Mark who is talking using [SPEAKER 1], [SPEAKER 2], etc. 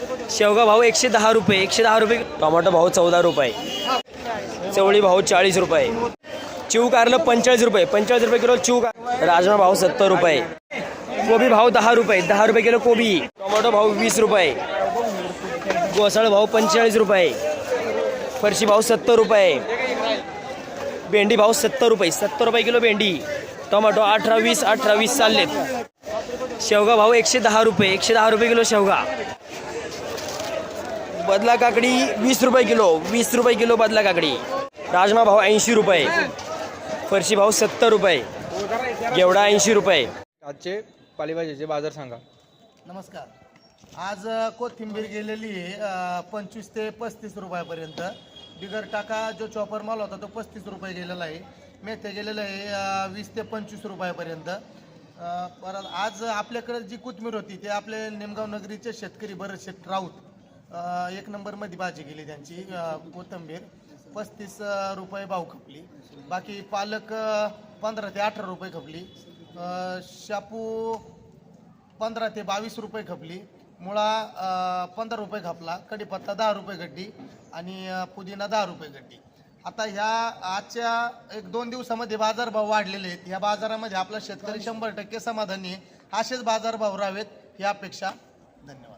[SPEAKER 1] शेवगा भाव 110 रुपये, 110 रुपये. टोमॅटो भाव 14 रुपये. चवळी भाव 40 रुपये. चिव कारलं 45 रुपये, 45 रुपये किलो चिव. राजमा भाव 70 रुपये. कोबी भाव 10 रुपये, 10 रुपये किलो कोबी. टोमॅटो भाव 20 रुपये. घोसाळ भाव 45 रुपये. फरशी भाव 70 रुपये. भेंडी भाव 70 रुपये, 70 रुपये किलो भेंडी. टोमॅटो 18-20 चाललेत. शेवगा भाव 110 रुपये, 110 रुपये किलो शेवगा. बदला काकडी 20 रुपये किलो, 20 रुपये किलो बदला काकडी. राजमा भाव 80 रुपये. फरशी भाव 70 रुपये. घेवडा 80 रुपये.
[SPEAKER 2] आजचे पालेभाजीचे बाजार सांगा.
[SPEAKER 3] नमस्कार. आज कोथिंबीर गेलेली आहे 25 ते 35 रुपयापर्यंत. बिगर टाका जो चॉपर माल होता तो 35 रुपये गेलेला आहे. मेथ्या गेलेलं आहे 20 ते 25 रुपयापर्यंत. परत आज आपल्याकडे जी कोथिंबीर होती ते आपले निमगाव नगरीचे शेतकरी बरेचसे राऊत 1 नंबरमध्ये भाजी गेली त्यांची. कोथिंबीर 35 रुपये भाव खपली. बाकी पालक 15 ते 18 रुपये खपली. शापू 15 ते 22 रुपये खपली. मुळा 15 रुपये खपला. कढीपत्ता 10 रुपये गड्डी आणि पुदिना 10 रुपये गड्डी. आता ह्या आजच्या 1-2 दिवसामध्ये बाजारभाव वाढलेले आहेत. ह्या बाजारामध्ये आपला शेतकरी 100% समाधानी आहे. असेच बाजारभाव राहावेत ही अपेक्षा. धन्यवाद.